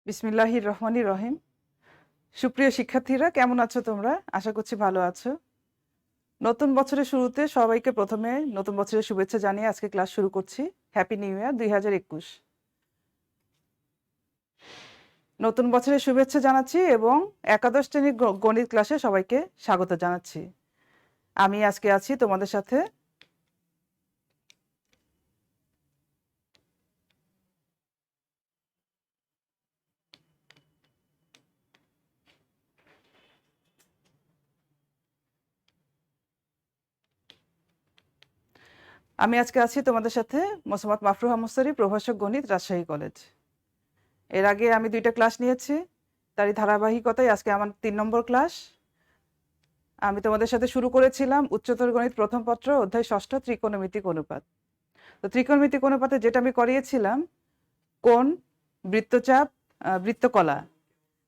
বিসমিল্লাহির রহমানির রহিম। সুপ্রিয় শিক্ষার্থীরা, কেমন আছো তোমরা? আশা করছি ভালো আছো। নতুন বছরের শুরুতে সবাইকে প্রথমে নতুন বছরের শুভেচ্ছা জানিয়ে আজকে ক্লাস শুরু করছি। Happy new year 2021। নতুন বছরের শুভেচ্ছা জানাচ্ছি এবং একাদশ শ্রেণীর গণিত ক্লাসে সবাইকে স্বাগত জানাচ্ছি। আমি আজকে আছি তোমাদের সাথে। তোমাদের সাথে মোসাম্মদ মাফরুহা মুস্তারি, প্রভাষক গণিত, রাজশাহী কলেজ। এর আগে আমি 2টা ক্লাস নিয়েছি, তারই ধারাবাহিকতায় আজকে আমার 3 নম্বর ক্লাস। আমি তোমাদের সাথে শুরু করেছিলাম উচ্চতর গণিত প্রথম পত্র অধ্যায় 6 ত্রিকোণমিতিক অনুপাত। তো ত্রিকোণমিতিক অনুপাতে যেটা আমি করিয়েছিলাম, কোণ, বৃত্তচাপ, বৃত্তকলা,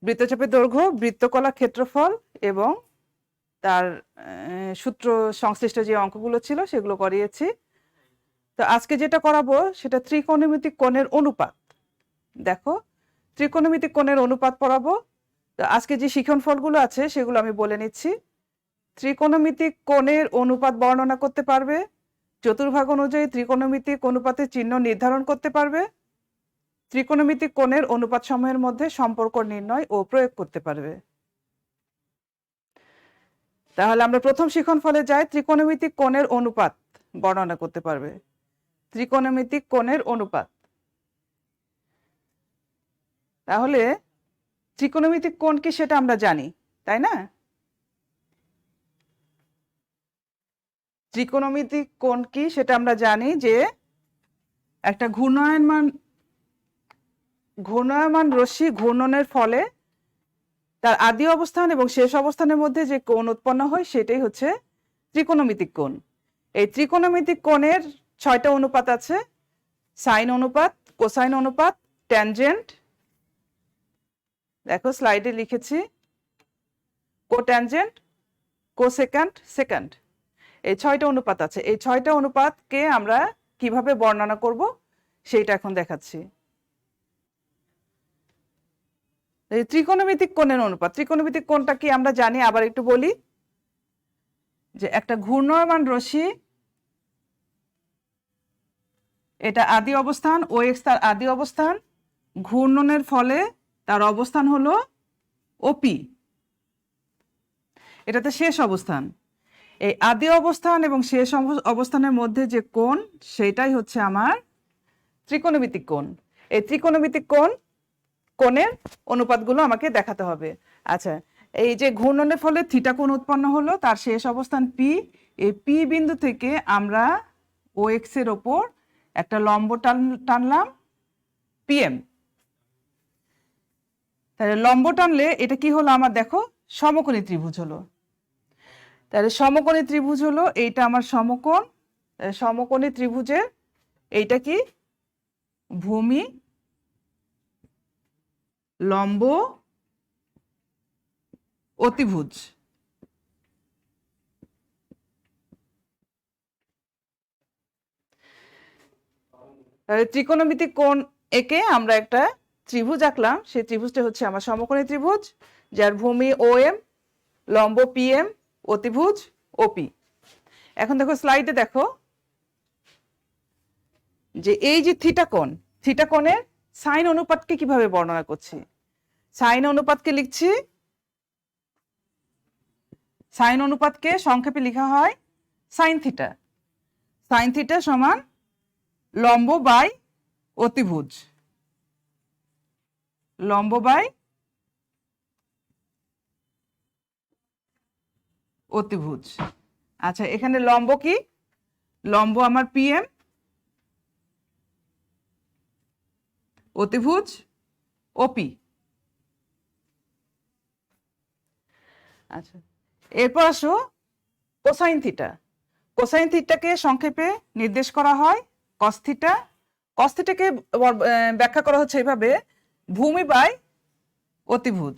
বৃত্তচাপের দৈর্ঘ্য, বৃত্তকলা ক্ষেত্রফল এবং তার সূত্র সংশ্লিষ্ট যে অঙ্কগুলো ছিল সেগুলো করিয়েছি। তো আজকে যেটা করাবো সেটা ত্রিকোণমিতিক কোণের অনুপাত। দেখো, ত্রিকোণমিতিক কোণের অনুপাত পড়াবো। তো আজকে যে শিখন ফলগুলো আছে সেগুলো আমি বলে নিচ্ছি। ত্রিকোণমিতিক কোণের অনুপাত বর্ণনা করতে পারবে, চতুর্ভাগ অনুযায়ী ত্রিকোণমিতিক অনুপাতের চিহ্ন নির্ধারণ করতে পারবে, ত্রিকোণমিতিক কোণের অনুপাত সমূহের মধ্যে সম্পর্ক নির্ণয় ও প্রয়োগ করতে পারবে। তাহলে আমরা প্রথম শিখন ফলে যাই। ত্রিকোণমিতিক কোণের অনুপাত বর্ণনা করতে পারবে। ত্রিকোণমিতিক কোণের অনুপাত, তাহলে ত্রিকোণমিতিক কোণ কি সেটা আমরা জানি, তাই না? ত্রিকোণমিতিক কোণ কি সেটা আমরা জানি যে একটা ঘূর্ণায়মান রশ্মি ঘূর্ণনের ফলে তার আদি অবস্থান এবং শেষ অবস্থানের মধ্যে যে কোণ উৎপন্ন হয় সেটাই হচ্ছে ত্রিকোণমিতিক কোণ। এই ত্রিকোণমিতিক কোণের 6টা অনুপাত আছে: সাইন অনুপাত, কোসাইন অনুপাত, ট্যানজেন্ট, দেখো স্লাইডে লিখেছি, কোট্যানজেন্ট, কোসেক্যান্ট, সেক্যান্ট। এই 6টা অনুপাত আছে। এই 6টা অনুপাতকে আমরা কিভাবে বর্ণনা করব সেইটা এখন দেখাচ্ছি। এই ত্রিকোণমিতিক কোণের অনুপাত, ত্রিকোণমিতিক কোণটা কি আমরা জানি, আবার একটু বলি যে একটা ঘূর্ণায়মান রশ্মি, এটা আদি অবস্থান, ও এক্স তার আদি অবস্থান, ঘূর্ণনের ফলে তার অবস্থান হলো ওপি, এটাতে শেষ অবস্থান। এই আদি অবস্থান এবং শেষ অবস্থানের মধ্যে যে কোণ সেটাই হচ্ছে আমার ত্রিকোণমিতিক কোণ। এই ত্রিকোণমিতিক কোণের অনুপাতগুলো আমাকে দেখাতে হবে। আচ্ছা, এই যে ঘূর্ণনের ফলে থিটা কোণ উৎপন্ন হলো, তার শেষ অবস্থান পি। এই পি বিন্দু থেকে আমরা ও এক্স এর ওপর একটা লম্ব টানলাম পিএম। তাহলে লম্ব টানলে এটা কি হলো আমার, দেখো সমকোণী ত্রিভুজ হলো। তাহলে সমকোণী ত্রিভুজ হলো, এইটা আমার সমকোণ। সমকোণী ত্রিভুজের এইটা কি, ভূমি, লম্ব, অতিভুজ। তাহলে ত্রিকোণমিতিক কোণ একে আমরা একটা ত্রিভুজ আঁকলাম। সেই ত্রিভুজটা হচ্ছে আমার সমকোণী ত্রিভুজ, যার ভূমি ও এম, লম্ব পি এম, অতিভুজ ওপি। এখন দেখো স্লাইডে দেখো যে এই যে থিটা কোণের সাইন অনুপাতকে কিভাবে বর্ণনা করছি। সাইন অনুপাতকে লিখছি, সাইন অনুপাতকে সংক্ষেপে লেখা হয় সাইন থিটা। সাইন থিটা সমান লম্ব বাই অতিভুজ, লম্ব বাই অতিভুজ। আচ্ছা, এখানে লম্ব কি, লম্ব আমার পিএম, অতিভুজ ওপি। আচ্ছা, এরপর আসো কোসাইন থিটা। কোসাইন থিটাকে সংক্ষেপে নির্দেশ করা হয় কস থিটা। কস থিটাকে ব্যাখ্যা করা হচ্ছে এভাবে: ভূমি বাই অতিভুজ,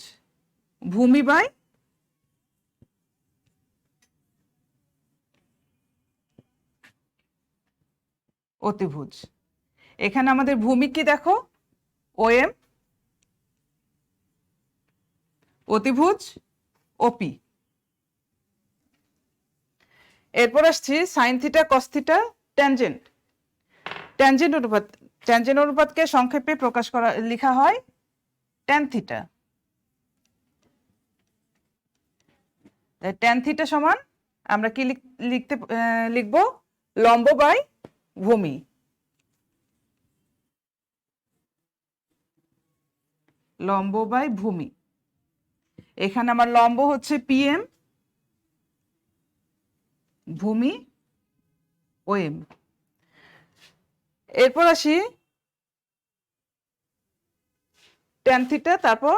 ভূমি বাই অতিভুজ। এখানে আমাদের ভূমি কি দেখো, ও এম, অতিভুজ ওপি। এরপর আসছি sine theta cos theta tangent. Tangent অনুপাতকে সংক্ষেপে প্রকাশ করা লেখা হয় ট্যান থিটা। ট্যান থিটা সমান আমরা কি লিখব লম্ব বাই ভূমি। লম্ব বাই ভূমি। এখানে আমার লম্ব হচ্ছে পিএম, ভূমি ওএম। এরপর আসি ট্যান থিটা, তারপর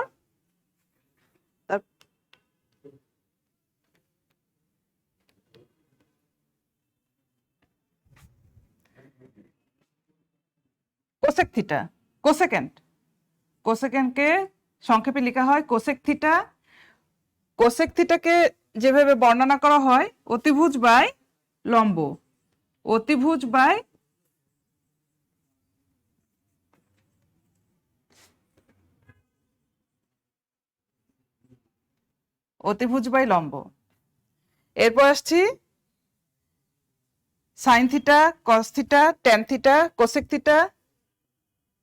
কোসেক থিটা, কোসেকেন্ডকে সংক্ষেপে লেখা হয় কোসেক থিটা। কোসেক থিটাকে যেভাবে বর্ণনা করা হয় অতিভুজ বাই লম্ব, অতিভুজ বাই লম্ব। এরপর আসছি sine theta, cos theta, tan theta, cosec theta,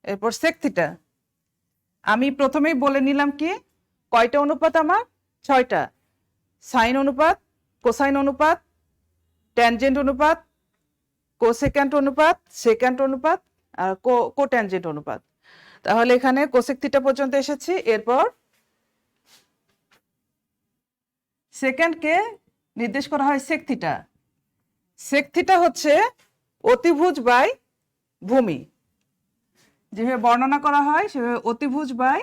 এরপর সেক থিটা। আমি প্রথমেই বলে নিলাম কি কয়টা অনুপাত আমার, 6টা। সাইন অনুপাত, কোসাইন অনুপাত, ট্যানজেন্ট অনুপাত, কোসেক্যান্ট অনুপাত, সেক্যান্ট অনুপাত আর কোট্যানজেন্ট অনুপাত। তাহলে এখানে কোসেক থিটা পর্যন্ত এসেছি। এরপর সেকেন্ডকে নির্দেশ করা হয় সেক থিটা। সেক থিটা হচ্ছে অতিভুজ বাই ভূমি, যেভাবে বর্ণনা করা হয় সেভাবে অতিভুজ বাই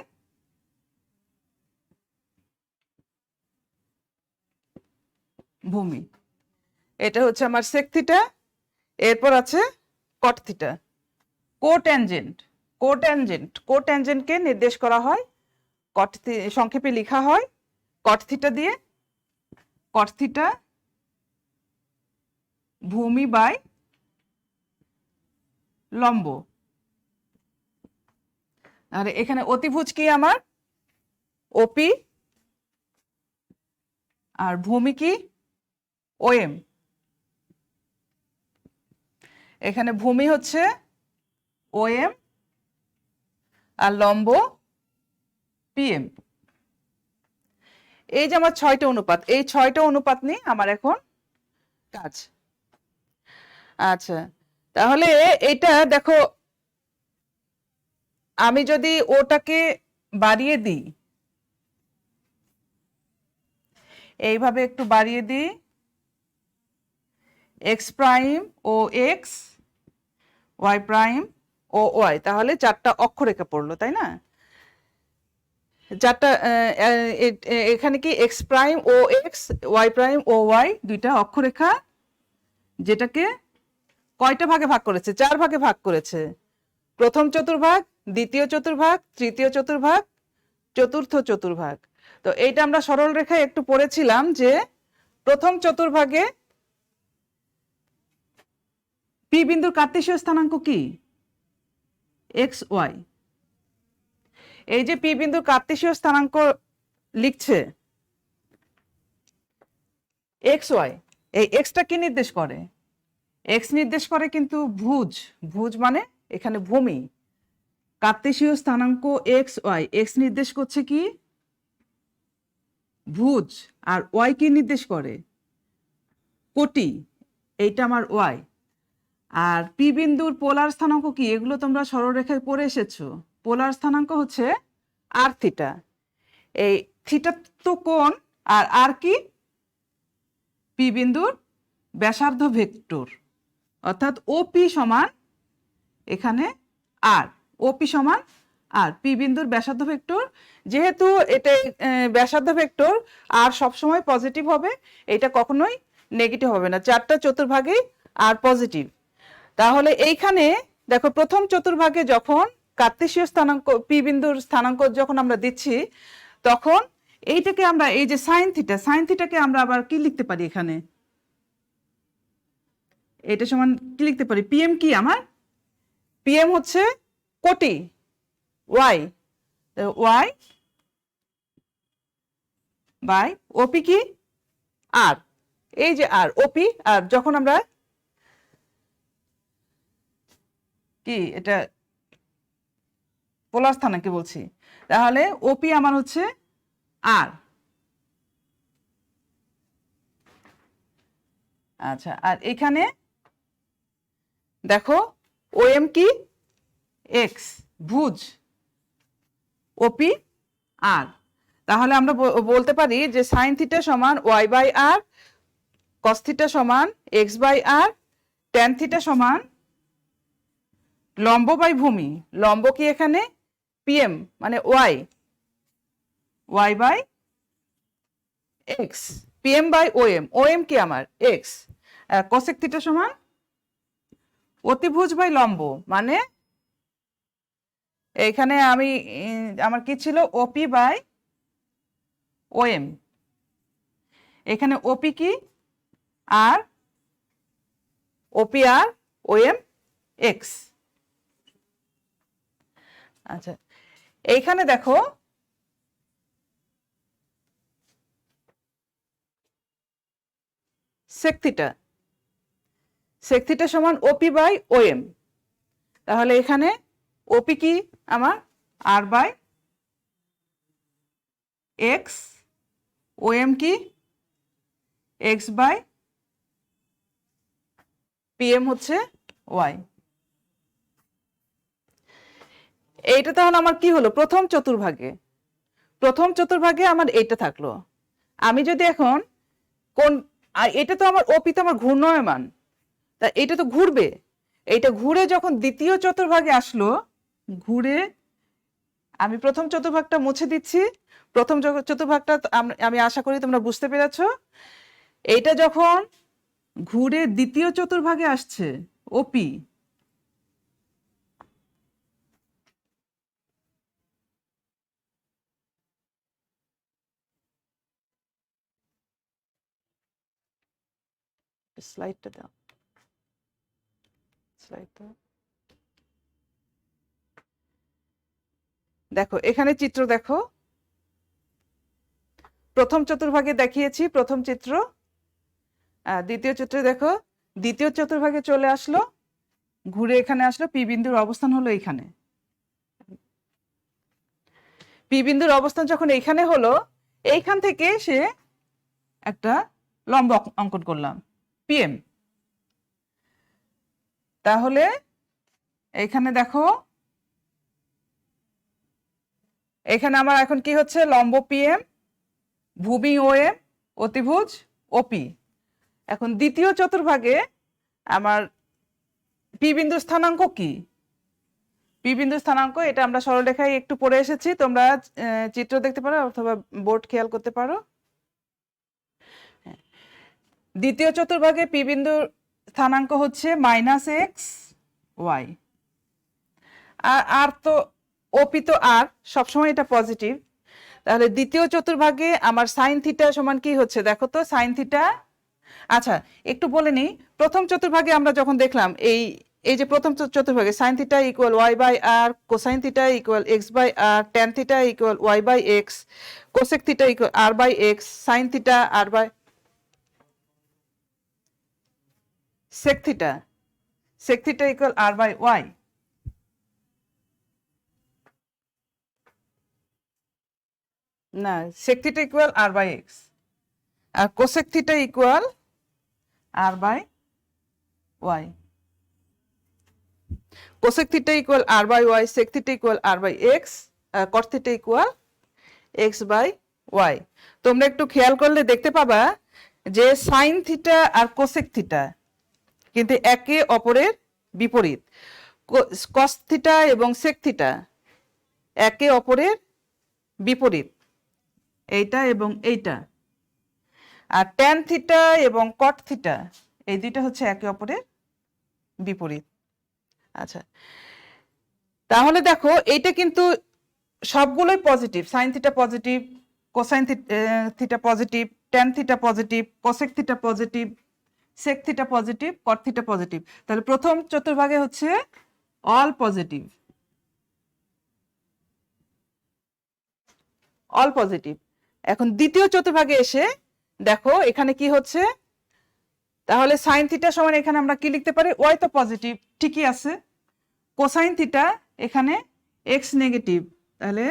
ভূমি। এটা হচ্ছে আমার সেক থিটা। এরপর আছে কট থিটা। কোট্যানজেন্টকে নির্দেশ করা হয় সংক্ষেপে লেখা হয় কট থিটা দিয়ে। কট থিটা ভূমি বাই লম্ব। আর এখানে অতিভুজ কি আমার ওপি, আর ভূমি কি ওএম। এখানে ভূমি হচ্ছে ওএম আর লম্ব পিএম। এই যে আমার 6টা অনুপাত, এই 6টা অনুপাত নিয়ে আমার এখন কাজ। আচ্ছা, তাহলে এটা দেখো, আমি যদি ওটাকে বাড়িয়ে দিই, এইভাবে একটু বাড়িয়ে দিই, এক্স প্রাইম ও এক্স, ওয়াই প্রাইম ও ওয়াই, তাহলে 4টা অক্ষরেখা পড়লো, তাই না? 4টা এখানে কি এক্স প্রাইম ও এক্স, ওয়াই প্রাইম ও ওয়াই, 2টা অক্ষরেখা, যেটাকে কয়টা ভাগে ভাগ করেছে? 4 ভাগে ভাগ করেছে। প্রথম চতুর্ভাগ, দ্বিতীয় চতুর্ভাগ, তৃতীয় চতুর্ভাগ, চতুর্থ চতুর্ভাগ। তো এইটা আমরা সরল রেখায় একটু পড়েছিলাম যে প্রথম চতুর্ভাগে পি বিন্দুর কার্তেশীয় স্থানাঙ্ক কি? X Y. এই যে পি বিন্দুর কার্তেশীয় স্থানাঙ্ক লিখছে এক্স ওয়াই, এই এক্সটা কি নির্দেশ করে? এক্স নির্দেশ করে কিন্তু ভুজ মানে এখানে ভূমি। কার্তেশীয় স্থানাঙ্ক এক্স ওয়াই, এক্স নির্দেশ করছে কি ভুজ, আর ওয়াই কি নির্দেশ করে কোটি। এইটা আমার ওয়াই। আর পি বিন্দুর পোলার স্থানাঙ্ক কি? এগুলো তোমরা সরলরেখায় পড়ে এসেছো। পোলার স্থানাঙ্ক হচ্ছে আর থিটা। এই থিটা তো কোণ, আর কি পি বিন্দুর ব্যাসার্ধ ভেক্টর, অর্থাৎ ওপি সমান এখানে আর, ওপি সমান আর পি বিন্দুর ব্যাসার্ধ ভেক্টর। যেহেতু এটা ব্যাসার্ধ ভেক্টর, আর সবসময় পজিটিভ হবে, এটা কখনোই নেগেটিভ হবে না। 4টা চতুর্ভাগেই আর পজিটিভ। তাহলে এইখানে দেখো প্রথম চতুর্ভাগে যখন কার্তেশীয় স্থানাঙ্ক পি বিন্দুর স্থানাঙ্ক যখন আমরা দিচ্ছি, তখন এইটাকে আমরা এই যে সাইন থিটাকে আমরা আবার কি লিখতে পারি? এখানে এটা সমান কি লিখতে পারি? পিএম কি আমার? পিএম হচ্ছে কোটি ওয়াই, ওয়াই বাই ওপি কি আর, এই যে আর ওপি আর, যখন আমরা কি এটা পোলার স্থানাঙ্কে বলছি, তাহলে ওপি আমার হচ্ছে আর। আচ্ছা, আর এখানে দেখো ওএম কি এক্স, ভুজ, ওপি আর। তাহলে আমরা বলতে পারি যে সাইন থিটা সমান y by r, cos theta সমান x by r, tan theta সমান লম্ব বাই ভূমি, লম্ব কি এখানে পিএম মানে y, y by x, PM by OM, OM কি আমার এক্স, কসেক থিটা সমান অতিভুজ বাই লম্ব, মানে এইখানে আমি আমার কি ছিল ওপি বাই ওএম, এখানে ওপি কি আর, ওপি আর ওএম এক্স। আচ্ছা, এইখানে দেখো সেক থিটা, সেক থিটা সমান ওপি বাই ওএম, তাহলে এখানে ওপি কি আমার আর বাই এক্স, ওএম কি এক্স বাই পিএম হচ্ছে ওয়াই। এইটা তাহলে আমার কি হলো প্রথম চতুর্ভাগে, প্রথম চতুর্ভাগে আমার এইটা থাকলো। আমি যদি এখন কোন, এটা তো আমার ওপি তো আমার ঘূর্ণয়মান, তা এটা তো ঘুরবে, এইটা ঘুরে যখন দ্বিতীয় চতুর্ভাগে আসলো, ঘুরে আমি প্রথম চতুর্ভাগটা মুছে দিচ্ছি, প্রথম চতুর্ভাগটা আমি আশা করি তোমরা বুঝতে পেরেছো। এইটা যখন ঘুরে দ্বিতীয় চতুর্ভাগে আসছে ওপি, স্লাইডটা দাও, স্লাইডটা দেখো, এখানে চিত্র দেখো, প্রথম চতুর্ভাগে দেখিয়েছি প্রথম চিত্র, দ্বিতীয় চিত্রে দেখো দ্বিতীয় চতুর্ভাগে চলে আসলো, ঘুরে এখানে আসলো, পি বিন্দুর অবস্থান হলো এইখানে, পি বিন্দুর অবস্থান যখন এইখানে হলো, এইখান থেকে সে একটা লম্ব অঙ্কন করলাম পিএম। তাহলে এইখানে দেখো, এখানে আমার এখন কি হচ্ছে লম্ব পিএম, ভূমি ওএম, অতিভুজ ওপি। এখন দ্বিতীয় চতুর্ভাগে আমার পি বিন্দুর স্থানাঙ্ক কি, পি বিন্দুর স্থানাঙ্ক এটা আমরা সরলরেখায় একটু পড়ে এসেছি, তোমরা চিত্র দেখতে পারো অথবা বোর্ড খেয়াল করতে পারো। দ্বিতীয় চতুর্ভাগে পি বিন্দুর স্থানাঙ্ক হচ্ছে মাইনাস এক্স ওয়াই, আর তো ওপি তো আর সবসময় এটা পজিটিভ, তাহলে দ্বিতীয় চতুর্ভাগে আমার সাইন থিটা সমান কি হচ্ছে দেখো তো, সাইন থিটা। আচ্ছা, একটু বলে নিই, প্রথম চতুর্ভাগে আমরা যখন দেখলাম এই এই যে প্রথম চতুর্ভাগে sine theta equal y by r, cosine theta equal x by r, tan theta equal y by x, cosec theta equal R by x, sine theta R by sec theta, sec theta equal R by y. না, sec theta equal R by x, আর cosec theta equal R by Y, cosec theta equal R by y, sec theta equal R by x, cot theta equal x by Y. তোমরা একটু খেয়াল করলে দেখতে পাবা যে sine theta আর cosec theta কিন্তু একে অপরের বিপরীত, কস থিটা এবং সেক থিটা একে অপরের বিপরীত, এইটা এবং এইটা, আর ট্যান থিটা এবং কট থিটা এই দুইটা হচ্ছে একে অপরের বিপরীত। আচ্ছা, তাহলে দেখো এইটা কিন্তু সবগুলোই positive, sine theta positive, cosine theta positive, tan theta positive, cosec theta positive, sec theta positive, cot theta positive. তাহলে প্রথম চতুর্ভাগে হচ্ছে অল পজিটিভ, অল পজিটিভ। এখন দ্বিতীয় চতুর্ভাগে এসে দেখো এখানে কি হচ্ছে, তাহলে সাইন থিটা সমান এখানে আমরা কি লিখতে পারি, ওয়াই তো পজিটিভ ঠিকই আছে, কোসাইন থিটা এখানে এক্স নেগেটিভ, তাহলে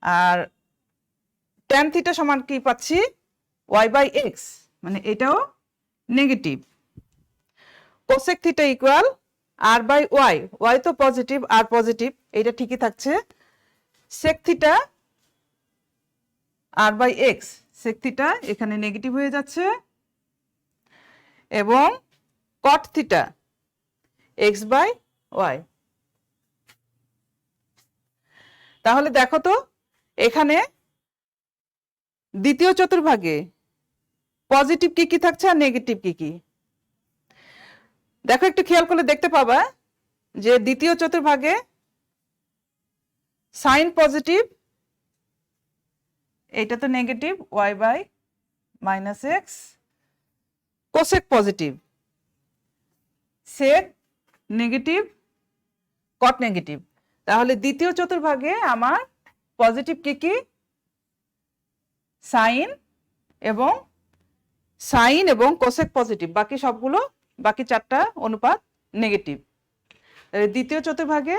আর ট্যান থিটা সমান কি পাচ্ছি, ওয়াই বাই এক্স, মানে এটাও negative. Cosec theta equal R by Y, Y তো পজিটিভ আর পজিটিভ, এটা ঠিকই থাকছে। Sec theta R by X, sec theta এখানে নেগেটিভ হয়ে যাচ্ছে, এবং cot theta x by Y. তাহলে দেখো তো এখানে দ্বিতীয় চতুর্ভাগে পজিটিভ কি কি থাকছে আর নেগেটিভ কি কি, দেখো একটু খেয়াল করলে দেখতে পাবা যে দ্বিতীয় চতুর্ভাগে সাইন পজিটিভ, এটা তো negative Y by minus X, cosec positive, sec negative, cot negative. তাহলে দ্বিতীয় চতুর্ভাগে আমার পজিটিভ কি কি, সাইন এবং কোসেক পজিটিভ, বাকি সবগুলো বাকি চারটা অনুপাত নেগেটিভ। দ্বিতীয় চতুর্ভাগে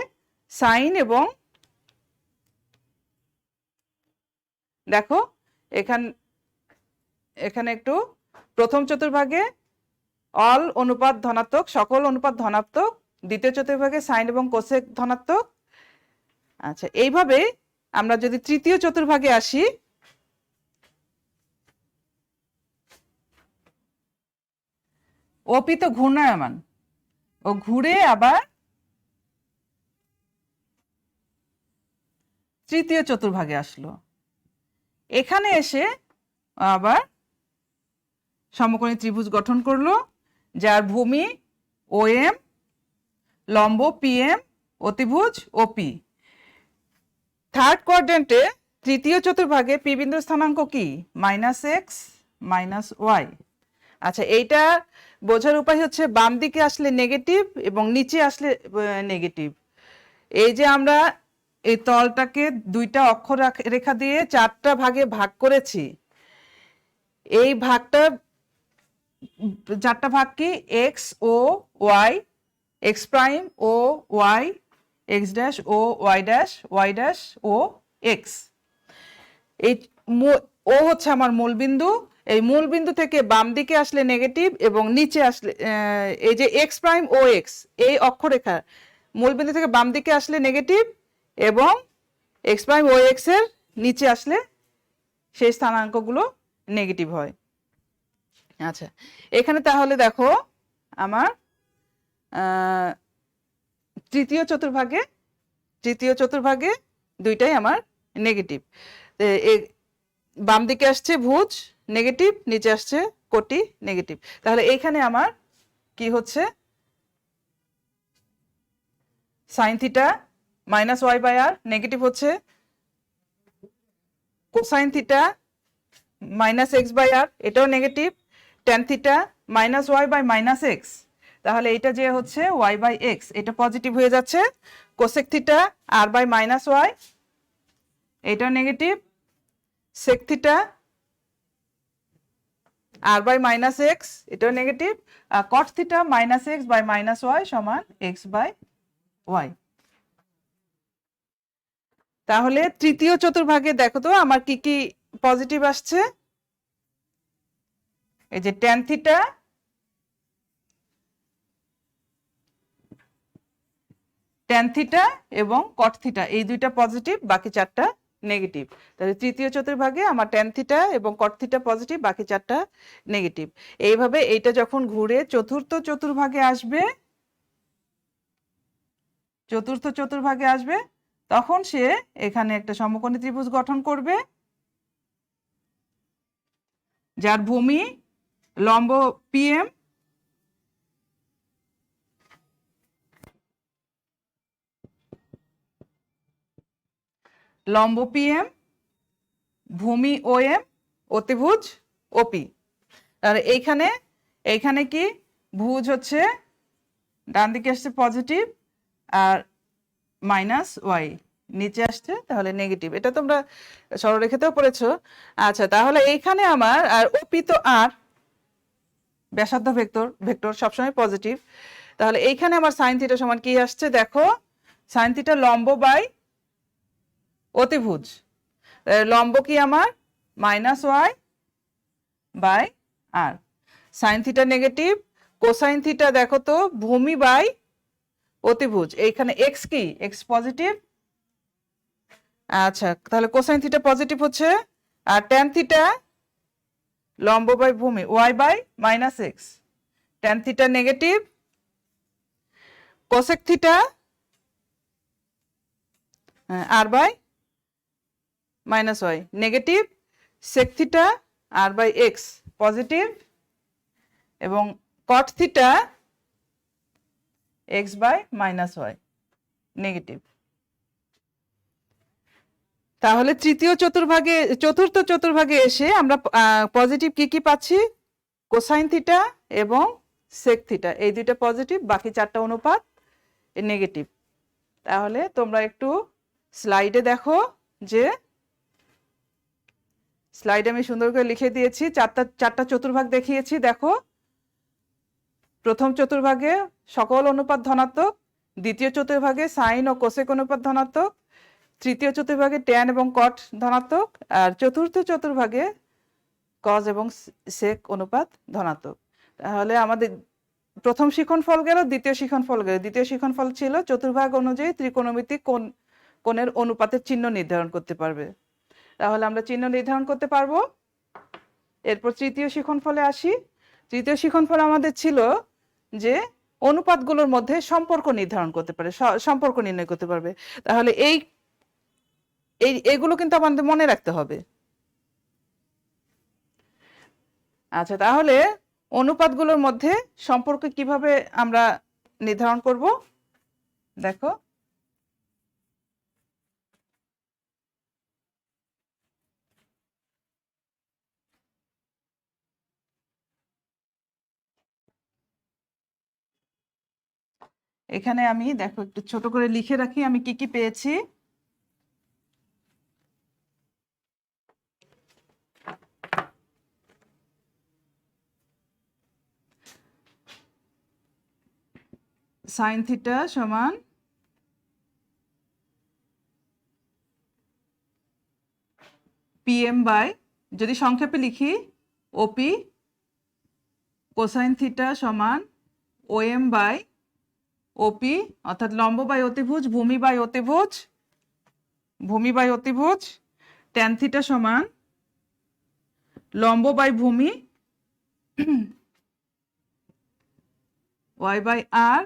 সাইন এবং দেখো এখানে একটু প্রথম চতুর্ভাগে অল অনুপাত ধনাত্মক, সকল অনুপাত ধনাত্মক, দ্বিতীয় চতুর্ভাগে সাইন এবং কোসেক ধনাত্মক। আচ্ছা, এইভাবে আমরা যদি তৃতীয় চতুর্ভাগে আসি, ওপি তো ঘূর্ণায়মান, ও ঘুরে আবার তৃতীয় চতুর্ভাগে আসলো, এখানে এসে আবার সমকোণী ত্রিভুজ গঠন করলো, যার ভূমি ওএম, লম্ব পিএম, অতিভুজ ওপি। থার্ড কোয়াড্রেন্টে তৃতীয় চতুর্ভাগে পি বিন্দুর স্থানাঙ্ক কি, মাইনাস এক্স মাইনাস ওয়াই। আচ্ছা, এইটা বোঝার উপায় হচ্ছে বাম দিকে আসলে নেগেটিভ এবং নিচে আসলে নেগেটিভ। এই যে আমরা এই তলটাকে দুইটা অক্ষর রেখা দিয়ে চারটা ভাগে ভাগ করেছি, এই ভাগটা চারটা ভাগ কি, এক্স ও ওয়াই, এক্স প্রাইম ও Y, x dash O Y dash O x. এই ও হচ্ছে আমার মূল বিন্দু, এই মূল বিন্দু থেকে বাম দিকে আসলে নেগেটিভ এবং নিচে আসলে এই যে এক্স প্রাইম ও এক্স, এই অক্ষরেখা মূল বিন্দু থেকে বাম দিকে আসলে নেগেটিভ এবং এক্স প্রাইম ও এক্স এর নিচে আসলে সেই স্থানাঙ্কগুলো নেগেটিভ হয়। আচ্ছা, এখানে তাহলে দেখো আমার তৃতীয় চতুর্ভাগে দুইটাই আমার নেগেটিভ, বাম দিকে আসছে ভুজ নেগেটিভ, নিচে আসছে কোটি নেগেটিভ। তাহলে এইখানে আমার কি হচ্ছে, sine theta minus Y by r negative হচ্ছে, cosine theta minus x by r এটাও negative, tan theta minus Y by minus x, তাহলে এটা যে হচ্ছে ওয়াই বাই এক্স, এটা পজিটিভ হয়ে যাচ্ছে, cosec theta R by minus y এটাও negative, sec theta R by minus x এটাও নেগেটিভ, আর cot theta minus x by minus y সমান এক্স বাই ওয়াই। তাহলে তৃতীয় চতুর্ভাগে দেখো তো আমার কি কি পজিটিভ আসছে, এই যে ট্যান থিটা, এবং কট থিটা এই দুইটা পজিটিভ, বাকি চারটা নেগেটিভ। তাহলে তৃতীয় চতুর্ভাগে আমার ট্যান থিটা এবং কট থিটা পজিটিভ, বাকি চারটা নেগেটিভ। এইভাবে এইটা যখন ঘুরে চতুর্থ চতুর্ভাগে আসবে তখন সে এখানে একটা সমকোণী ত্রিভুজ গঠন করবে, যার ভূমি লম্ব পিএম, ভূমি ওএম, অতিভুজ ওপি। আর এইখানে কি ভুজ হচ্ছে ডান দিকে আসছে পজিটিভ আর মাইনাস ওয়াই নিচে আসছে, তাহলে নেগেটিভ। এটা তোমরা সরলরেখাতেও পড়েছো। আচ্ছা, তাহলে এইখানে আমার আর ওপি তো আর ব্যাসার্ধ ভেক্টর, ভেক্টর সবসময় পজিটিভ। তাহলে এইখানে আমার সাইন থিটা সমান কি আসছে দেখো, সাইন থিটা লম্ব বাই অতিভুজ। লম্ব কি আমার minus Y by R, sine theta negative, cosine theta দেখো তো ভূমি বাই অতিভুজ, এইখানে এক্স কি এক্স পজিটিভ। আচ্ছা, তাহলে কোসাইন থিটা পজিটিভ হচ্ছে, আর ট্যান থিটা লম্ব বাই ভূমি y by minus x, tan theta negative, cosec theta R by minus y negative, sec theta R by x positive, এবং cot theta x by minus y negative. তাহলে চতুর্থ চতুর্ভাগে এসে আমরা positive কি কি পাচ্ছি, কোসাইন থিটা এবং সেক থিটা, এই দুইটা পজিটিভ, বাকি চারটা অনুপাত নেগেটিভ। তাহলে তোমরা একটু স্লাইডে দেখো, যে স্লাইডে আমি সুন্দর করে লিখে দিয়েছি, চারটা চতুর্ভাগ দেখিয়েছি। দেখো, প্রথম চতুর্ভাগে সকল অনুপাত ধনাত্মক, দ্বিতীয় চতুর্ভাগে সাইন ও কোসেক অনুপাত ধনাত্মক, তৃতীয় চতুর্ভাগে ট্যান এবং কট ধনাত্মক, আর চতুর্থ চতুর্ভাগে কজ এবং সেক অনুপাত ধনাত্মক। তাহলে আমাদের প্রথম শিখনফল গেল, দ্বিতীয় শিখনফল গেল। দ্বিতীয় শিখনফল ছিল চতুর্ভাগ অনুযায়ী ত্রিকোণমিতিক কোণের অনুপাতের চিহ্ন নির্ধারণ করতে পারবে। তাহলে আমরা চিহ্ন নির্ধারণ করতে পারবো। এরপর তৃতীয় শিখনফলে আসি। তৃতীয় শিখনফল আমাদের ছিল যে অনুপাতগুলোর মধ্যে সম্পর্ক নির্ধারণ করতে পারে, সম্পর্ক নির্ণয় করতে পারবে। তাহলে এইগুলো কিন্তু আমাদের মনে রাখতে হবে। আচ্ছা, তাহলে অনুপাতগুলোর মধ্যে সম্পর্ক কিভাবে আমরা নির্ধারণ করব দেখো। এখানে আমি দেখো একটু ছোট করে লিখে রাখি আমি কি কি পেয়েছি। সাইন থিটা সমান পিএম বাই, যদি সংক্ষেপে লিখি ওপি, কোসাইন থিটা সমান ওএম বাই ওপি, অর্থাৎ লম্ব বাই অতিভুজ, ভূমি বাই অতিভুজ, ভূমি বাই অতিভুজ, ট্যান থিটা সমান লম্ব বাই ভূমি y by r,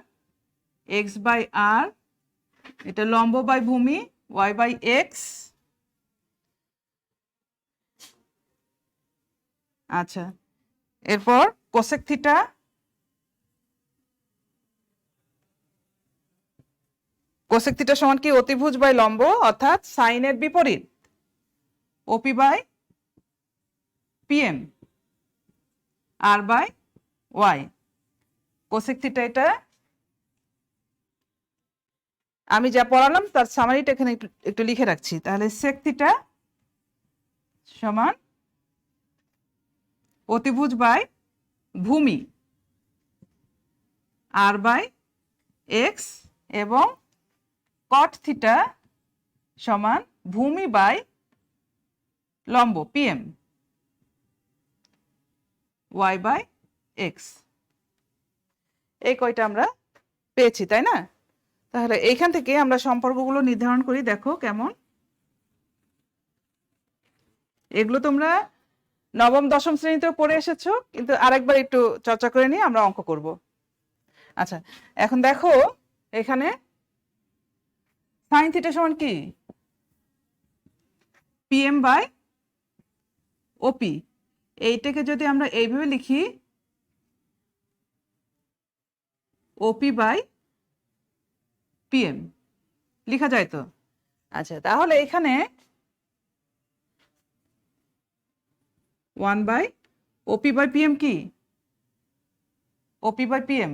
x by r, এটা লম্ব বাই ভূমি ওয়াই বাই এক্স। আচ্ছা, এরপর কোসেক থিটা, কোসেক থিটা সমান কি অতিভুজ বাই লম্ব, অর্থাৎ সাইনের বিপরীত OP by PM R by Y. Cosec theta এটা আমি যা পড়ালাম তার সামারিটা এখানে একটু লিখে রাখছি। তাহলে সেক থিটা সমান অতিভুজ বাই ভূমি আর বাই এক্স, এবং কট থিটা সমান ভূমি বাই লম্ব পিএম ওয়াই বাই এক্স। এই কয়টা আমরা পেয়েছি, তাই না? তাহলে এইখান থেকে আমরা সম্পর্কগুলো নির্ধারণ করি, দেখো কেমন। এগুলো তোমরা নবম দশম শ্রেণীতেও পড়ে এসেছো, কিন্তু আরেকবার একটু চর্চা করে নিয়ে আমরা অঙ্ক করব। আচ্ছা, এখন দেখো এখানে সাইন থিটা সমান কি পিএম বাই ওপি, এইটাকে যদি আমরা এইভাবে লিখি ওপি বাই পিএম লেখা যায় তো। আচ্ছা, তাহলে এখানে 1 বাই ওপি বাই পিএম কি OP by PM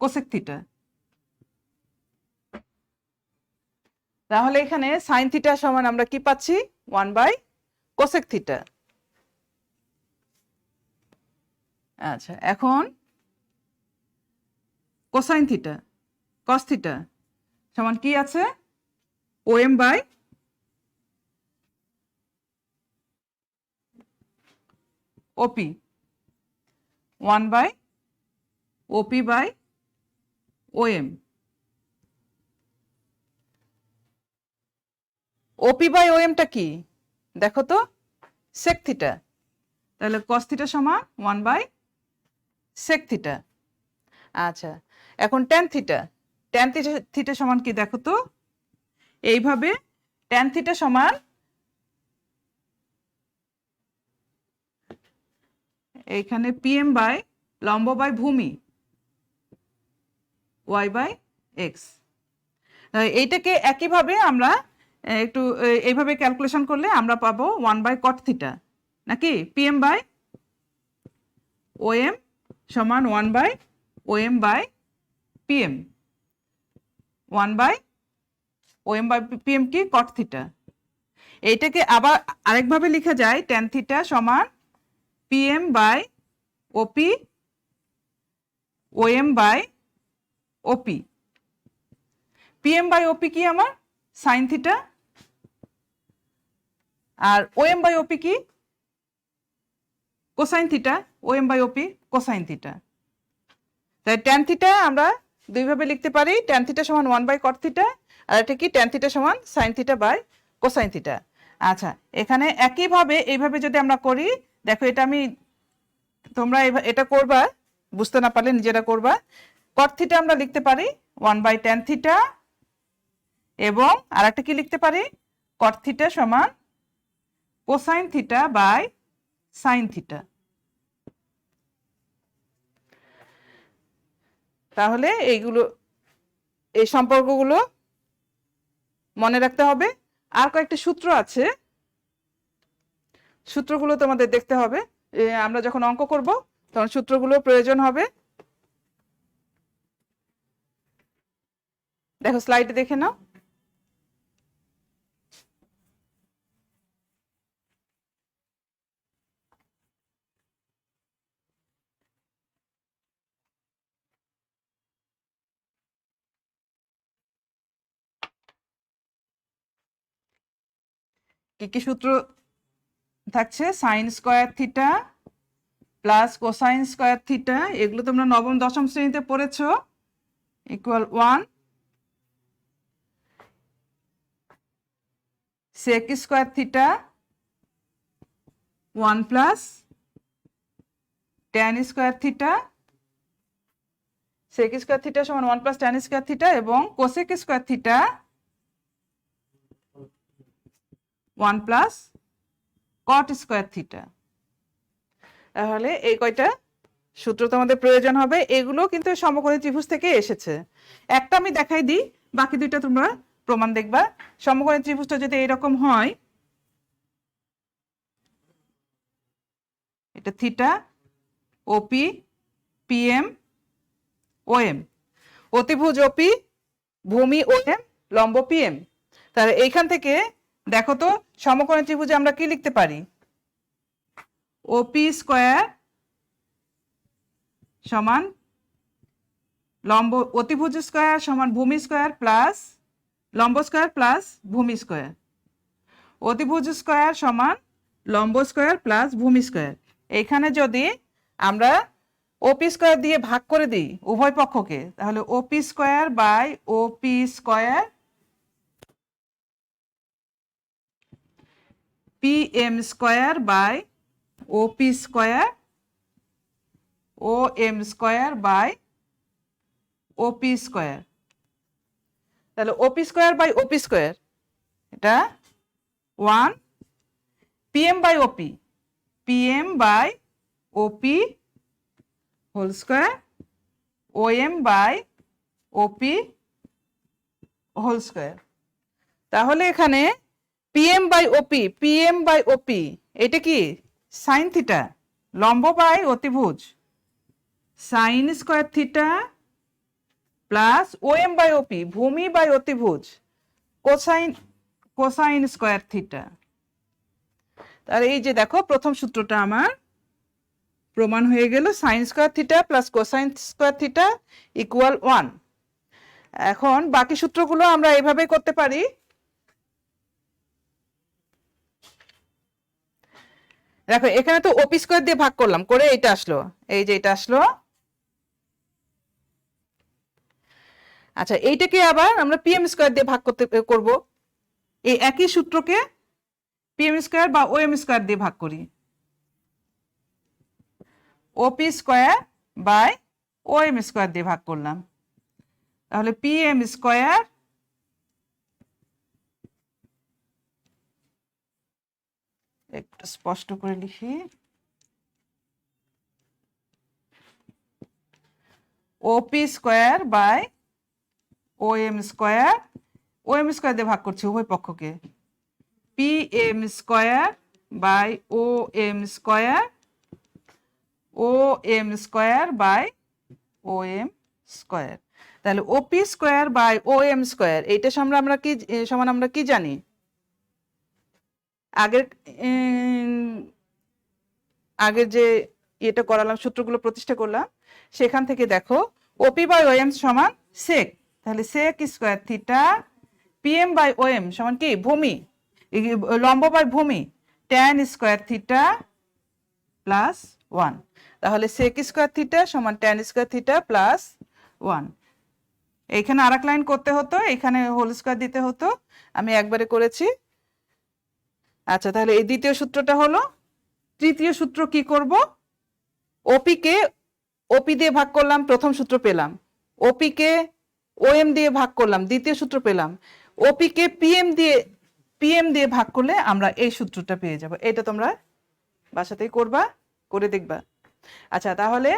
cosec theta, তাহলে এখানে সাইন থিটা সমান আমরা কি পাচ্ছি 1/cosec থিটা। আচ্ছা, এখন কোসাইন থিটা cos থিটা সমান কি আছে OM/OP 1/OP/OM। OP/OM টা কি দেখো তো, sec থিটা। তাহলে cos থিটা সমান 1/sec থিটা। আচ্ছা, এখন tan থিটা, tan থিটা সমান কি দেখো তো, এইভাবে tan থিটা সমান এইখানে PM বাই লম্ব বাই ভূমি y/x। এইটাকে একইভাবে আমরা একটু এইভাবে ক্যালকুলেশন করলে আমরা পাবো 1/cot থিটা, নাকি PM বাই OM সমান 1/OM/PM। 1/OM/PM কি cot থিটা। এইটাকে আবার আরেকভাবে লেখা যায় tan থিটা সমান PM/OP OM/OP। PM/OP কি আমার সাইন থিটা, আর OM/OP কি cosine theta. OM/OP cosine theta. তাই tan থিটা আমরা দুইভাবে লিখতে পারি, tan থিটা সমান 1/cot থিটা, আর এটা কি tan থিটা সমান sine theta by cosine theta. আচ্ছা, এখানে একইভাবে এইভাবে যদি আমরা করি, দেখো এটা আমি তোমরা এটা করবা, বুঝতে না পারলে নিজেরা করবা। cot থিটা আমরা লিখতে পারি 1/tan থিটা, এবং আরেকটা কি লিখতে পারি cot থিটা সমান cosine theta by sine theta. তাহলে এইগুলো, এই সম্পর্কগুলো মনে রাখতে হবে। আর কয়েকটা সূত্র আছে, সূত্রগুলো তোমাদের দেখতে হবে। আমরা যখন অঙ্ক করব তখন সূত্রগুলো প্রয়োজন হবে। দেখো স্লাইডে দেখে নাও। কি কি সূত্র থাকছে, sine square theta plus cosine square theta, এগুলো তোমরা নবম দশম শ্রেণীতে পড়েছো, equal 1 sec square theta 1 plus tan square theta, sec square theta সমান 1 প্লাস ট্যান স্কয়ার থিটা, এবং cosec square theta 1 plus cot square theta. তাহলে এই কয়টা সূত্র তোমাদের প্রয়োজন হবে। এগুলো কিন্তু সমকোণী ত্রিভুজ থেকে এসেছে। একটা আমি দেখাই দিই, বাকি দুইটা তোমরা প্রমাণ দেখবা। সমকোণী ত্রিভুজটা যদি এরকম হয়, এটা থিটা ওপি পিএম ওএম, অতিভুজ ওপি ভূমি ওএম লম্ব পিএম। তাহলে এইখান থেকে দেখো তো সমকোণী ত্রিভুজে আমরা কি লিখতে পারি, ওপি স্কয়ার সমান লম্ব অতিভুজ স্কয়ার সমান ভূমি স্কয়ার প্লাস লম্ব স্কয়ার প্লাস ভূমি স্কয়ার, অতিভুজ স্কয়ার সমান লম্ব স্কয়ার প্লাস ভূমি স্কয়ার। এইখানে যদি আমরা ওপি স্কয়ার দিয়ে ভাগ করে দিই উভয় পক্ষকে, তাহলে OP square by OP square PM square by OP square O M square by OP square. তাহলে OP square by OP square এটা 1 PM by OP, PM by OP whole square OM by OP whole square. তাহলে এখানে PM by OP এটা কি sine theta, লম্ব by অতিভুজ sine square theta plus OM by OP ভূমি by অতিভুজ cosine cosine square theta. তাহলে এই যে দেখো প্রথম সূত্রটা আমার প্রমাণ হয়ে গেল, sine square theta plus cosine square theta equal 1। এখন বাকি সূত্রগুলো আমরা এভাবে করতে পারি। দেখো এখানে তো ওপি স্কোয়ার দিয়ে ভাগ করলাম, করে এটা আসলো, এই যে এটা আসলো। আচ্ছা এইটাকে আবার আমরা পিএম স্কোয়ার দিয়ে ভাগ করব। এই একই সূত্রকে পিএম স্কোয়ার বা ওএম স্কোয়ার দিয়ে ভাগ করি। OP square by OM square দিয়ে ভাগ করলাম, তাহলে পিএম স্কোয়ার একটু স্পষ্ট করে লিখি, OP square by OM square, OM square দিয়ে ভাগ করছি উভয় পক্ষকে, PM square by OM square, OM square by OM square. তাহলে OP square by OM square এইটা সমান আমরা কি জানি? আগের আগের যে এটা করালাম, সূত্রগুলো প্রতিষ্ঠা করলাম, সেখান থেকে দেখো ওপি বাই ওএম সমান সেক, তাহলে sec square theta, PM by OM সমান কি ভূমি, লম্ব বাই ভূমি, ট্যান স্কোয়ার থিটা প্লাস 1। তাহলে সেক স্কোয়ার থিটা সমান ট্যান স্কোয়ার থিটা প্লাস 1। এইখানে আরেক লাইন করতে হতো, এখানে হোল স্কোয়ার দিতে হতো, আমি একবারে করেছি। আচ্ছা তাহলে এই দ্বিতীয় সূত্রটা হলো। তৃতীয় সূত্র কি করব? ওপি কে ওপি দিয়ে ভাগ করলাম, প্রথম সূত্র পেলাম। ওপি কে ওএম দিয়ে ভাগ করলাম, দ্বিতীয় সূত্র পেলাম। ওপি কে পিএম দিয়ে ভাগ করলে আমরা এই সূত্রটা পেয়ে যাব। এটা তোমরা বাসাতেই করবা, করে দেখবা। আচ্ছা তাহলে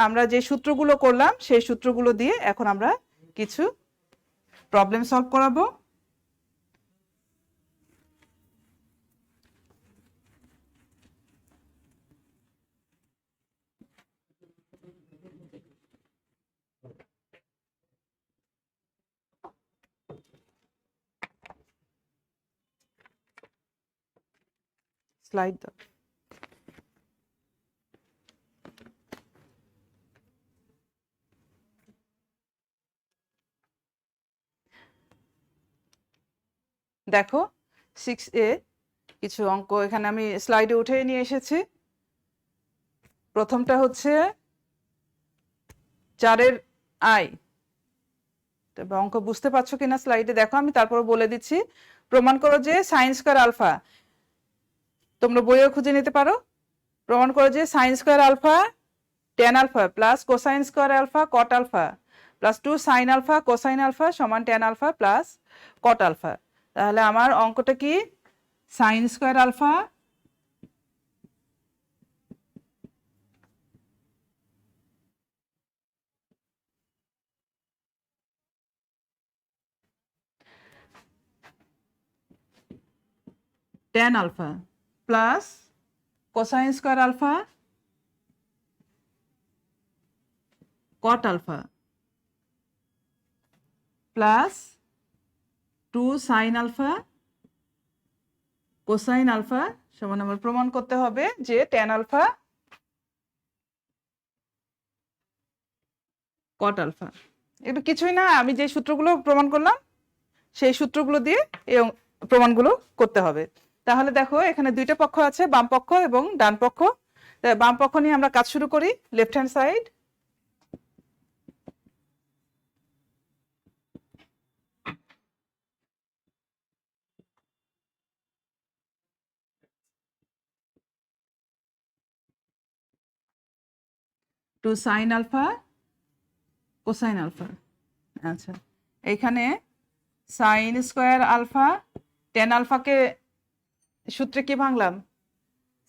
আমরা যে সূত্রগুলো করলাম সেই সূত্রগুলো দিয়ে এখন আমরা কিছু প্রবলেম সলভ করাবো। স্লাইড দাও। দেখো 6A কিছু অঙ্ক এখানে আমি স্লাইডে উঠে নিয়ে এসেছি। প্রথমটা হচ্ছে 4-এর আই। তবে অঙ্ক বুঝতে পারছো কিনা স্লাইডে দেখো, আমি তারপর বলে দিচ্ছি। প্রমাণ করো যে সাইন স্কয়ার আলফা, তোমরা বইও খুঁজে নিতে পারো। প্রমাণ করো যে sine square alpha tan alpha plus cosine square alpha cot alpha plus 2 sine alpha cosine alpha সমান tan alpha plus cot alpha. তাহলে আমার অঙ্কটা কি? Sine square alpha tan alpha plus cosine square alpha cot alpha plus 2 sine alpha cosine alpha সমান আমার প্রমাণ করতে হবে যে ট্যান আলফা কট আলফা। এটা কিছুই না, আমি যে সূত্রগুলো প্রমাণ করলাম সেই সূত্রগুলো দিয়ে এই প্রমাণগুলো করতে হবে। তাহলে দেখো এখানে দুইটা পক্ষ আছে, বাম পক্ষ এবং ডান পক্ষ। বাম পক্ষ নিয়ে আমরা কাজ শুরু করি। Left hand side, two sine alpha cosine alpha. আচ্ছা এইখানে সাইন স্কোয়ার আলফা ট্যান আলফাকে সূত্রে কি ভাঙলাম?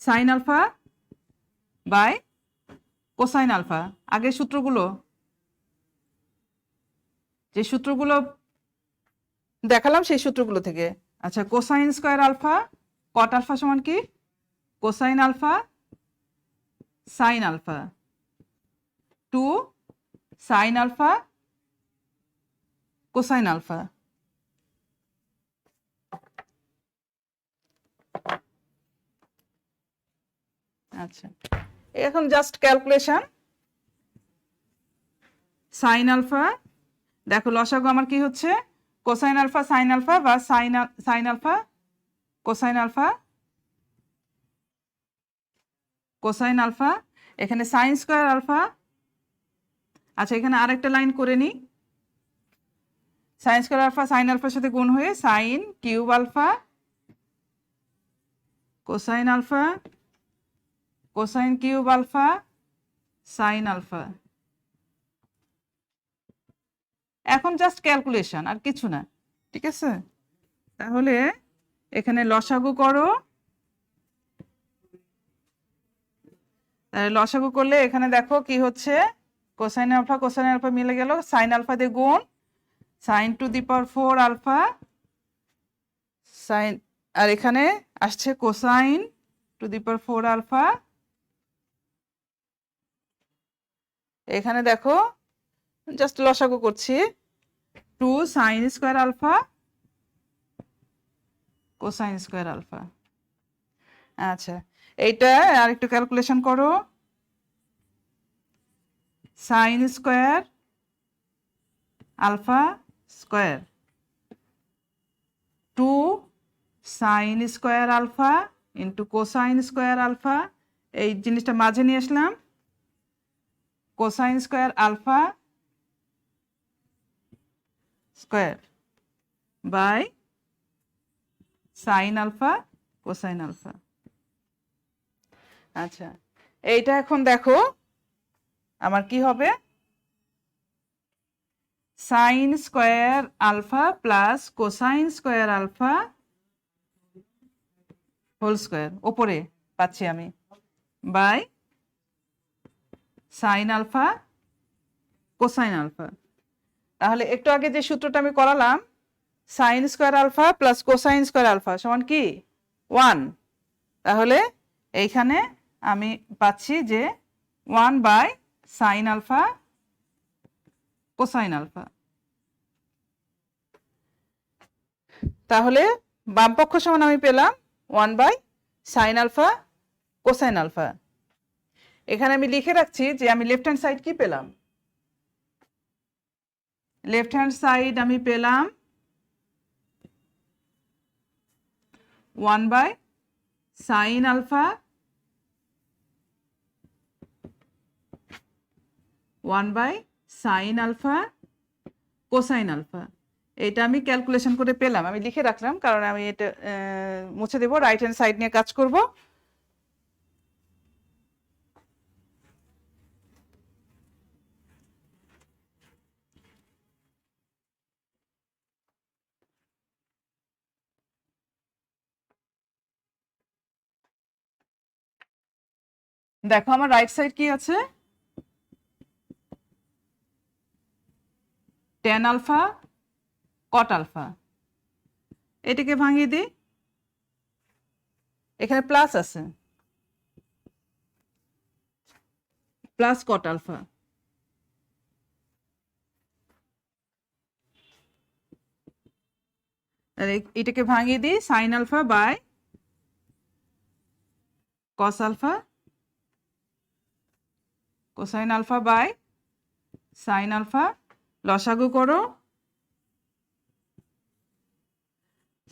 Sine alpha by cosine alpha. আগের সূত্রগুলো, যে সূত্রগুলো দেখালাম সেই সূত্রগুলো থেকে। আচ্ছা cosine square alpha cot alpha সমান কি? Cosine alpha sine alpha, 2 sine alpha cosine alpha আচ্ছা, এখন জাস্ট ক্যালকুলেশন। সাইন আলফা, দেখো লসাগু আমার কি হচ্ছে, কোসাইন আলফা সাইন আলফা বা sine alpha cosine alpha cosine alpha, এখানে সাইন স্কোয়ার আলফা। আচ্ছা, এখানে আরেকটা লাইন করে নিই, সাইন স্কোয়ার আলফা সাইন আলফার সাথে গুণ হয়ে sine cube alpha cosine alpha cosine cube alpha sine alpha. এখন জাস্ট ক্যালকুলেশন, আর কিছু না, ঠিক আছে? তাহলে এখানে লসাগু করো, লসাগু করলে এখানে দেখো কি হচ্ছে, কোসাইন আলফা মিলে গেল, সাইন আলফা দিয়ে গুণ, sine to the power 4 alpha sine, আর এখানে আসছে cosine to the power 4 alpha. এখানে দেখো জাস্ট লসাগু করছি, 2 sine square alpha cosine square alpha. আচ্ছা, এইটা আর একটু ক্যালকুলেশন করো, sine square alpha square 2 sine square alpha into cosine square alpha, এই জিনিসটা মাঝে নিয়ে আসলাম, cosine square alpha square by sine alpha cosine alpha. আচ্ছা, এইটা এখন দেখো আমার কি হবে, sine square alpha plus cosine square alpha whole square ওপরে পাচ্ছি আমি, by sine alpha cosine alpha. তাহলে একটু আগে যে সূত্রটা আমি করালাম, sine square alpha plus cosine square alpha সমান কি 1, তাহলে এইখানে আমি পাচ্ছি যে 1 by sine alpha cosine alpha. তাহলে বাম পক্ষ সমান আমি পেলাম 1 by sine alpha cosine alpha. এখানে আমি লিখে রাখছি যে আমি লেফট হ্যান্ড সাইড কি পেলাম, লেফট হ্যান্ড সাইড আমি পেলাম 1 by sine alpha 1 by sine alpha cosine alpha. এটা আমি ক্যালকুলেশন করে পেলাম, আমি লিখে রাখলাম কারণ আমি এটা মুছে দেব, রাইট হ্যান্ড সাইড নিয়ে কাজ করব। দেখো আমার রাইট সাইড কি আছে, ট্যান আলফা কট আলফা, এটাকে ভাঙিয়ে দিই, এখানে প্লাস আছে, প্লাস কট আলফা, এটাকে ভাঙিয়ে দিই, sine alpha by cos alpha cosine alpha by sine alpha. লসাগু করো,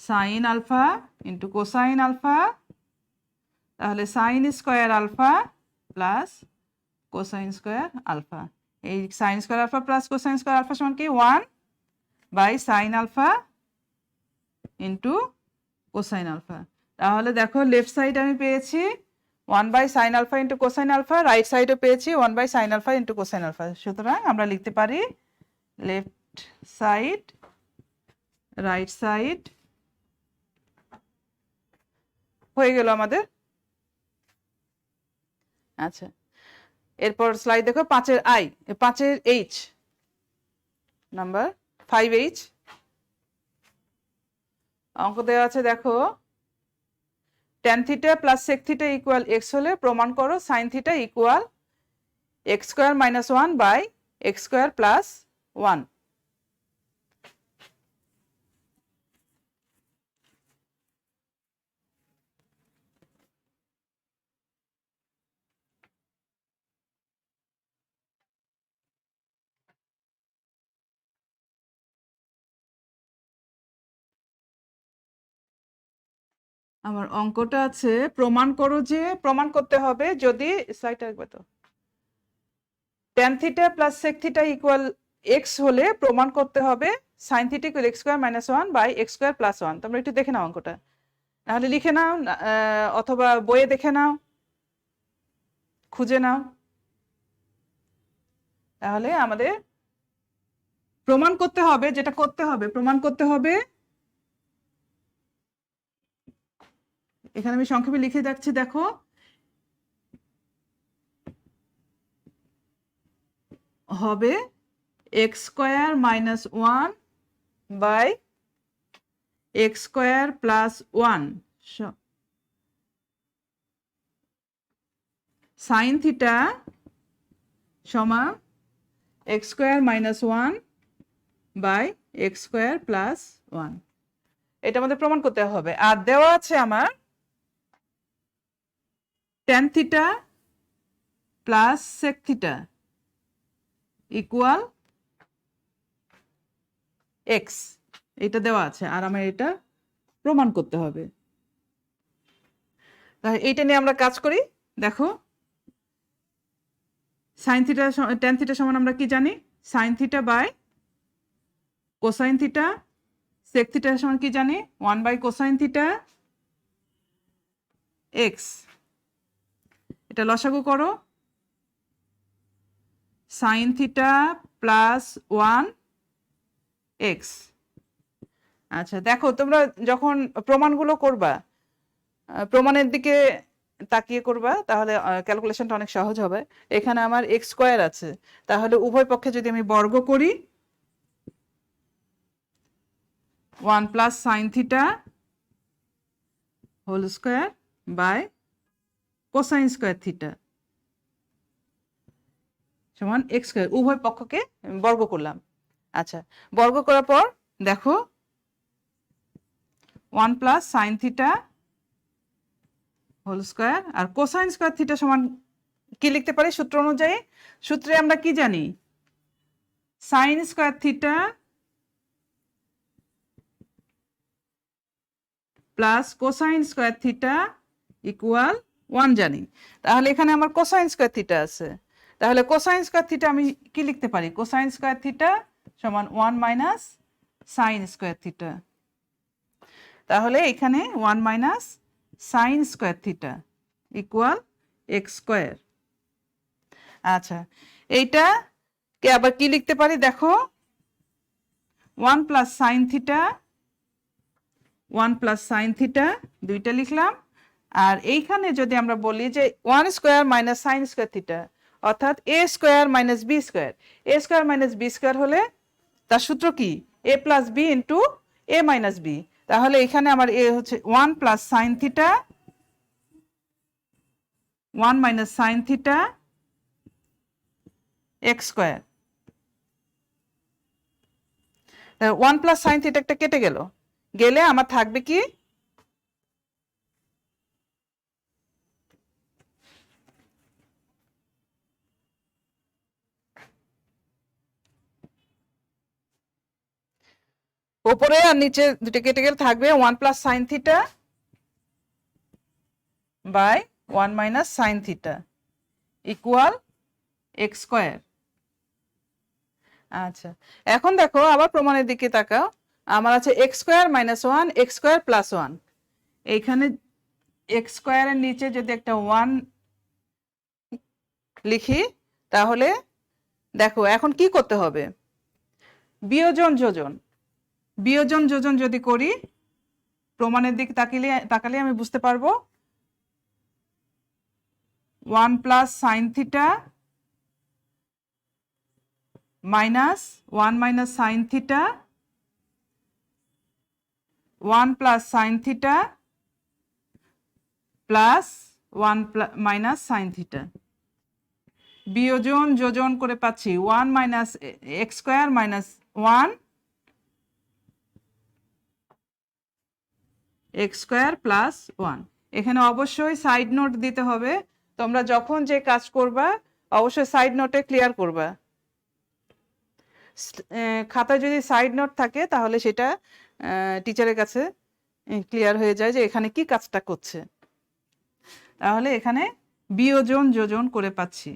sine alpha into cosine alpha, তাহলে sine square alpha plus cosine square alpha, এই sine square alpha plus cosine square alpha সমান কি 1 by sine alpha into cosine alpha. তাহলে দেখো left side আমি পেয়েছি 1 by sine alpha into cosine alpha, right সাইডও পেয়েছি 1 by sine alpha into cosine alpha. সুতরাং আমরা লিখতে পারি লেফট সাইড রাইট সাইড হয়ে গেল আমাদের। আচ্ছা, এরপর স্লাইড দেখো, 5-এর আই, 5-এর এইচ, নাম্বার 5H অঙ্ক দেওয়া আছে। দেখো, tan theta plus sec theta equal X হলে প্রমাণ করো sine theta equal X square minus 1 by X square plus 1। আমার অঙ্কটা আছে প্রমাণ করো যে প্রমাণ করতে হবে যদি স্লাইডটা একবার তো tan theta plus sec theta equal x হলে প্রমাণ করতে হবে sin theta equal x square minus 1 by x square plus 1। তোমরা একটু দেখে নাও অঙ্কটা, নাহলে লিখে নাও অথবা বইয়ে দেখে নাও, খুঁজে নাও। তাহলে আমাদের প্রমাণ করতে হবে, যেটা করতে হবে প্রমাণ করতে হবে, এখানে আমি সংক্ষেপে লিখে যাচ্ছি দেখো, হবে x square minus 1 by x square plus 1 sine theta সমান x square minus 1 by x square plus 1। এটা আমাদের প্রমাণ করতে হবে। আর দেওয়া আছে আমার tan theta plus sec theta equal x, এটা দেওয়া আছে আর আমার এটা প্রমাণ করতে হবে। তাহলে এইটা নিয়ে আমরা কাজ করি। দেখো সাইন থিটা tan থিটা সমান আমরা কি জানি, sine theta by cosine theta, sec theta সমান কি জানি 1 বাই কোসাইন থিটা x। এটা লসাগু করো, সাইন থিটা প্লাস 1 x। আচ্ছা দেখো তোমরা যখন প্রমাণগুলো করবা প্রমাণের দিকে তাকিয়ে করবা, তাহলে ক্যালকুলেশনটা অনেক সহজ হবে। এখানে আমার x স্কয়ার আছে, তাহলে উভয় পক্ষে যদি আমি বর্গ করি 1 plus sine theta whole square by cosine square theta সমান x স্কয়ার, উভয় পক্ষকে বর্গ করলাম। আচ্ছা বর্গ করার পর দেখো 1 plus sine theta whole square আর কোসাইন স্কয়ার থিটা সমান কি লিখতে পারি সূত্র অনুযায়ী, সূত্রে আমরা কি জানি sign square theta plus cosine square theta equal 1 জানি। তাহলে এখানে আমার কোসাইন স্কয়ার থিটা আছে, তাহলে কোসাইন স্কয়ার থিটা আমি কি লিখতে পারি, কোসাইন স্কয়ার থিটা সমান 1 মাইনাস সাইন স্কয়ার থিটা। তাহলে এখানে 1 minus sine square theta equal x square. আচ্ছা এইটা কে আবার কি লিখতে পারি দেখো 1 plus sine theta 1 plus sine theta দুইটা লিখলাম। আর এইখানে যদি আমরা বলি যে 1 square minus sine square theta অর্থাৎ a square minus b square, a square minus b square হলে তার সূত্র কি a plus b into a minus b। তাহলে এখানে আমার a হচ্ছে 1 plus sine theta 1 minus sine theta x square. 1 plus sine theta একটা কেটে গেলে আমার থাকবে কি উপরে আর নিচে দুটো কেটে গেলে থাকবে 1 plus sine theta by 1 minus sine theta equal x square. আচ্ছা এখন দেখো আবার প্রমাণের দিকে তাকাও, আমার আছে x square minus 1 x square plus 1। এইখানে x স্কয়ারের নিচে যদি একটা 1 লিখি তাহলে দেখো এখন কি করতে হবে, বিয়োজন যোজন, বিয়োজন যোজন যদি করি প্রমাণের দিকে তাকালে আমি বুঝতে পারবো 1 plus sine theta minus 1 minus sine theta 1 plus sine theta plus 1 minus sine theta, বিয়োজন যোজন করে পাচ্ছি 1 minus x square minus 1 x square plus 1। এখানে অবশ্যই সাইড নোট দিতে হবে, তোমরা যখন যে কাজ করবা অবশ্যই সাইড নোটে ক্লিয়ার করবা। খাতায় যদি সাইড নোট থাকে তাহলে সেটা টিচারের কাছে ক্লিয়ার হয়ে যায় যে এখানে কি কাজটা করছে। তাহলে এখানে বিয়োজন যোজন করে পাচ্ছি।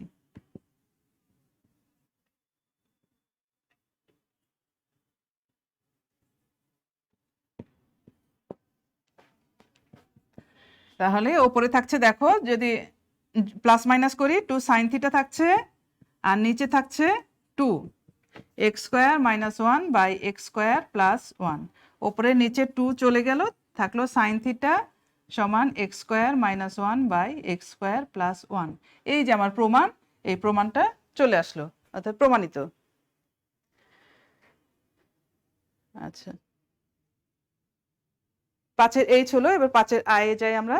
তাহলে ওপরে থাকছে, দেখো যদি প্লাস মাইনাস করি 2 sin থিটা থাকছে, আর নিচে থাকছে 2 x square minus 1 by x square plus 1। ওপরে নিচে 2 চলে গেল, থাকলো sin থিটা সমান x square minus 1 by x square plus 1। এই যে আমার প্রমাণ, এই প্রমাণটা চলে আসলো, অর্থাৎ প্রমাণিত। আচ্ছা, 5-এর এইচ হলো, এবার 5-এর আই এ যাই আমরা।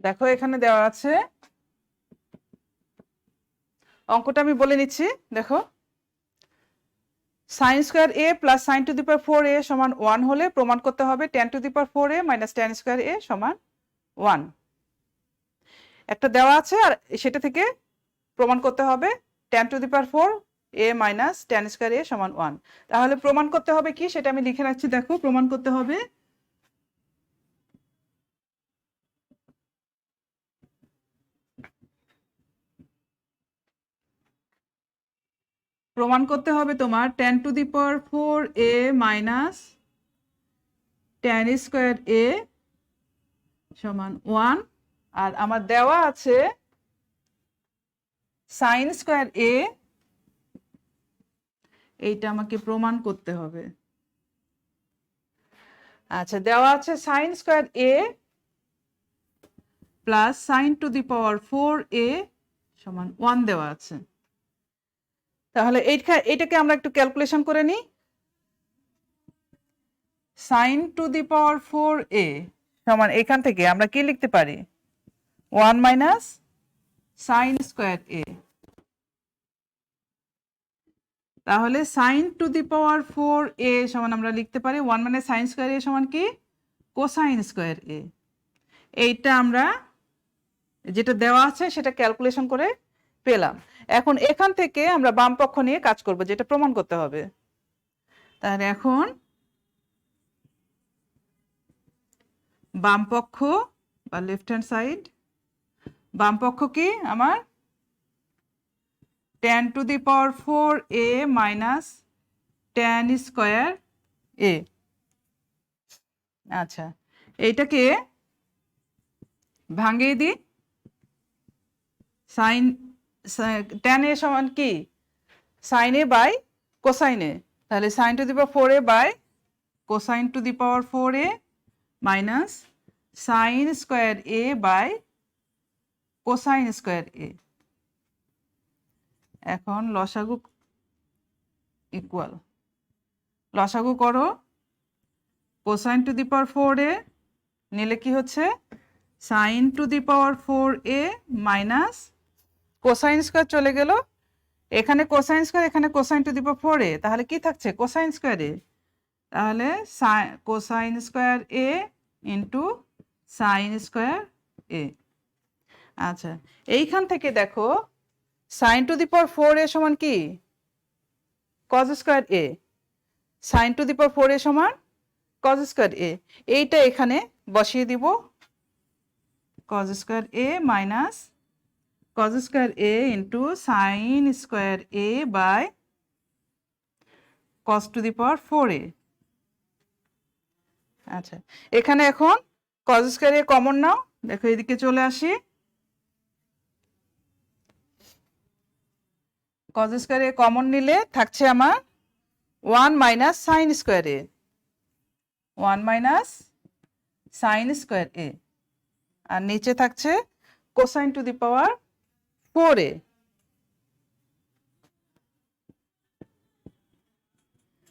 দেখো এখানে দেওয়া আছে, অঙ্কটা আমি বলে নিচ্ছি। দেখো sin square a plus sin to the power 4a সমান 1 হলে প্রমাণ করতে হবে tan two the power 4a minus tan square a সমান 1। একটা দেওয়া আছে আর সেটা থেকে প্রমাণ করতে হবে tan two the power 4a minus tan square a সমান 1। তাহলে প্রমাণ করতে হবে কি সেটা আমি লিখে রাখছি। দেখো প্রমাণ করতে হবে তোমার tan two the power 4a minus tan square a সমান 1। আর আমার দেওয়া আছে sin স্কয়ার a, এইটা আমাকে প্রমাণ করতে হবে। আচ্ছা, দেওয়া আছে sin square a plus sin to the power 4a সমান 1 দেওয়া আছে। তাহলে এইটাকে আমরা একটু ক্যালকুলেশন করে নিই। sin to the power 4a সমান এখান থেকে আমরা কি লিখতে পারি, 1 মাইনাস sin স্কয়ার a। তাহলে sin to the power 4a সমান আমরা লিখতে পারি 1 মাইনাস sin স্কয়ার a সমান কি, কোসাইন স্কয়ার a। এইটা আমরা যেটা দেওয়া আছে সেটা ক্যালকুলেশন করে পেলাম। এখন এখান থেকে আমরা বাম পক্ষ নিয়ে কাজ করব, যেটা প্রমাণ করতে হবে। তাহলে এখন বাম পক্ষ বা লেফট হ্যান্ড সাইড, বাম পক্ষ কি আমার tan two the power 4a minus tan square a। আচ্ছা, এইটাকে ভাঙিয়ে দিই। sin tan a সমান কি, sin a by cosine a। তাহলে sin to the power 4a by cosine to the power 4a minus sin square a by cosine square a। এখন লসাগু equal, লসাগু করো, cosine to the power 4a নিলে কি হচ্ছে sin to the power 4a minus cosine square চলে গেল, এখানে কোসাইন স্কয়ার, এখানে cosine to the power 4a, তাহলে কি থাকছে কোসাইন স্কয়ার a। তাহলে cosine square a into sine square a। আচ্ছা, এইখান থেকে দেখো sin to the power 4a সমান কি, cos square a। sin to the power 4a সমান cos স্কয়ার a। এইটা এখানে বসিয়ে দিব, cos square a minus cos square a into sine square a by cos to the power 4a। আচ্ছা, এখানে এখন cos স্কয়ার a কমন নাও, দেখো এদিকে চলে আসি, cos স্কয়ার a কমন নিলে থাকছে আমার 1 minus sine square a, 1 minus sine square a, আর নিচে থাকছে cosine to the power 4a।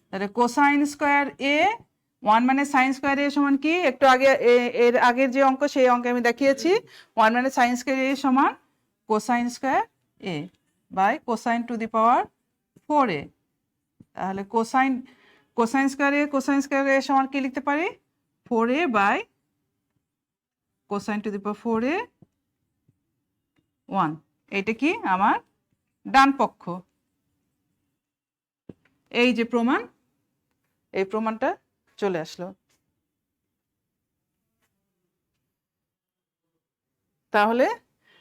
তাহলে cosine square a 1 minus sine square a সমান কি, একটু আগে এর আগের যে অঙ্ক সেই অঙ্কে আমি দেখিয়েছি 1 মাইনাস সাইন স্কয়ার a সমান cosine square A by cosine to the power 4a। তাহলে কোসাইন স্কোয়ার এ সমান কি লিখতে পারি, 4a by cosine to the power 4a 1। এইটা কি আমার ডান পক্ষ। এই যে প্রমাণ, এই প্রমাণটা চলে আসলো। তাহলে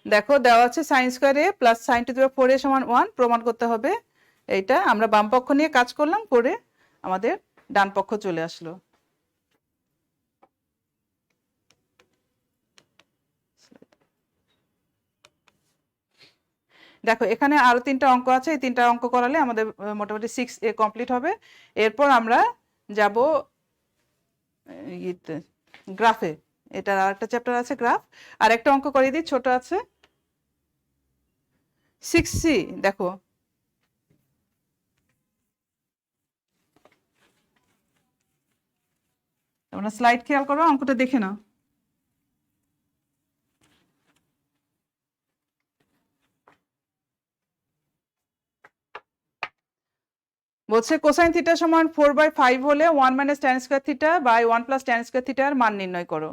দেখো দেওয়া আছে sine square A plus sign to the power 4a সমান 1, প্রমাণ করতে হবে। এইটা আমরা বাম পক্ষ নিয়ে কাজ করলাম, করে আমাদের ডান পক্ষ চলে আসলো। দেখো এখানে আরো 3টা অঙ্ক আছে, এই 3টা অঙ্ক করালে আমাদের মোটামুটি 6a কমপ্লিট হবে। এরপর আমরা যাব গ্রাফে। এটা আরেকটা চ্যাপ্টার আছে গ্রাফ। আর একটা অঙ্ক করিয়ে দিই, ছোট আছে 6c। দেখো তোমরা স্লাইড খেয়াল করো, অঙ্কটা দেখে নাও। বলছে কোসাইন থিটা সমান 4/5 হলে 1 minus tan square theta by 1 plus tan square থিটার মান নির্ণয় করো।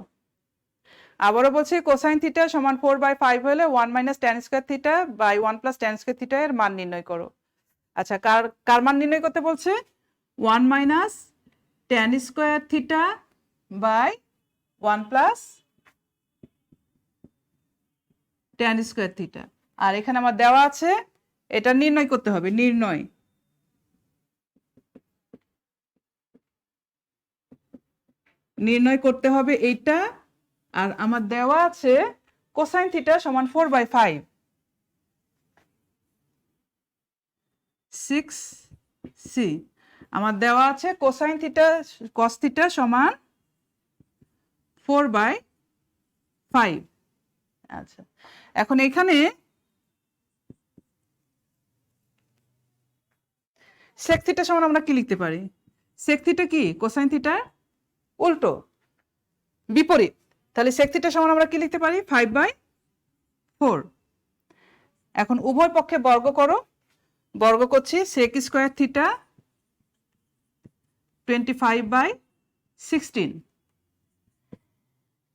আবারও বলছে কোসাইন থিটা সমান 4/5 হলে 1 minus tan square theta by 1 plus tan square theta এর মান নির্ণয় করো। আচ্ছা, কার মান নির্ণয় করতে বলছে? 1 minus tan square theta by 1 plus tan square theta. আর এখানে আমার দেওয়া আছে এটা নির্ণয় করতে হবে, নির্ণয় করতে হবে এইটা। আর আমার দেওয়া আছে কোসাইন থিটা সমান 4/5, 6c। আমার দেওয়া আছে কোসাইন থিটা কস থিটা সমান 4/5। আচ্ছা, এখন এখানে সেক থিটা সমান আমরা কি লিখতে পারি? সেক থিটা কি কোসাইন থিটার উল্টো, বিপরীত। তাহলে সেক থিটা সমান আমরা কি লিখতে পারি? 5/4। এখন উভয় পক্ষে বর্গ করো, বর্গ করছি সেক স্কোয়ার থিটা 25/16।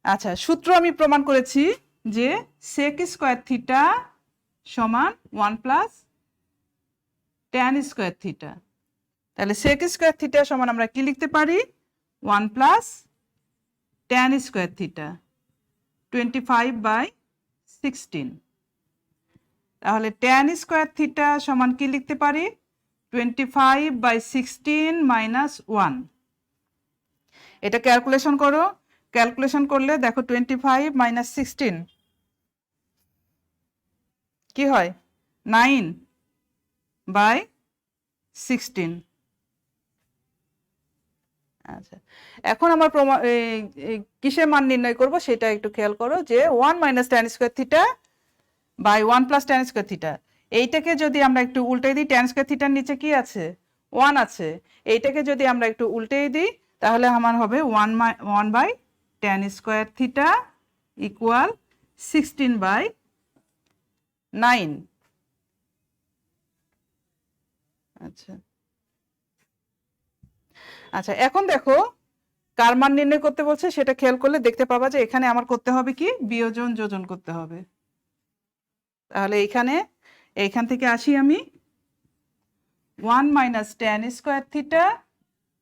আচ্ছা, সূত্র আমি প্রমাণ করেছি যে সেক স্কোয়ার থিটা সমান 1 প্লাস ট্যান স্কোয়ার থিটা। তাহলে সেক স্কোয়ার থিটা সমান আমরা কি লিখতে পারি? 1 প্লাস ট্যান স্কোয়ার থিটা 25/16। তাহলে ট্যান স্কোয়ার থিটা সমান কি লিখতে পারি? 25/16 মাইনাস 1। এটা ক্যালকুলেশন করো, ক্যালকুলেশন করলে দেখো 25 মাইনাস 16 কি হয়? 9/16। আচ্ছা, এখন আমার কিসের মান নির্ণয় করব সেটা একটু খেয়াল করো, যে 1 minus tan square theta by 1 plus tan square theta. এইটাকে যদি আমরা একটু উল্টে দিই, ট্যান স্কোয়ার থিটার নিচে কি আছে? 1 আছে। এইটাকে যদি আমরা একটু উল্টে দিই তাহলে আমার হবে 1 by tan square theta equal 16/9। আচ্ছা আচ্ছা, এখন দেখো কার মান নির্ণয় করতে বলছে সেটা খেয়াল করলে দেখতে পাবা যে এখানে আমার করতে হবে কি? বিয়োজন যোজন করতে হবে। তাহলে এইখান থেকে আসি আমি 1 minus tan square theta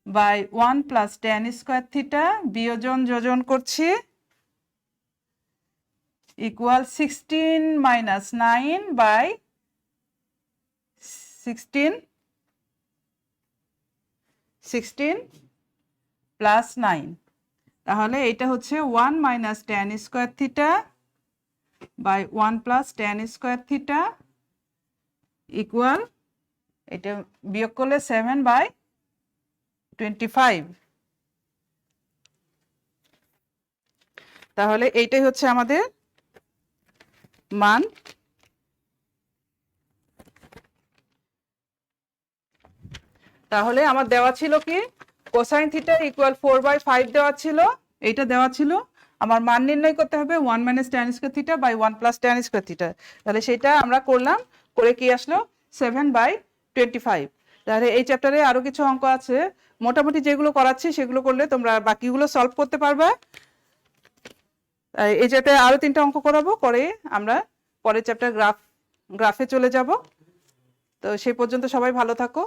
by 1 plus tan square theta বিয়োজন যোজন করছি ইকুয়াল 16 মাইনাস 9 বাই 16 প্লাস 9। তাহলে এটা হচ্ছে 1 minus tan square theta by 1 plus tan square theta equal, এটা বিয়োগ করলে 7/25। তাহলে এইটাই হচ্ছে আমাদের মান। তাহলে আমার দেওয়া ছিল কি? কোসাইন থিটা ইকুয়াল 4/5 দেওয়া ছিল, এইটা দেওয়া ছিল। আমার মান নির্ণয় করতে হবে 1 - tan square theta by 1 + tan square theta. তাহলে সেটা আমরা করলাম, করে কি আসলো 7/25। তাহলে এই চ্যাপ্টারে আরো কিছু অঙ্ক আছে, মোটামুটি যেগুলো করাচ্ছি সেগুলো করলে তোমরা বাকিগুলো সলভ করতে পারবে। এই চ্যাপ্টারে আরো 3টা অঙ্ক করাবো, করে আমরা পরের চ্যাপ্টার গ্রাফে চলে যাব। তো সেই পর্যন্ত সবাই ভালো থাকো,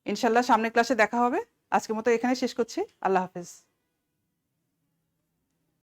ইনশাল্লাহ সামনের ক্লাসে দেখা হবে। আজকের মতো এখানে শেষ করছি। আল্লাহ হাফেজ।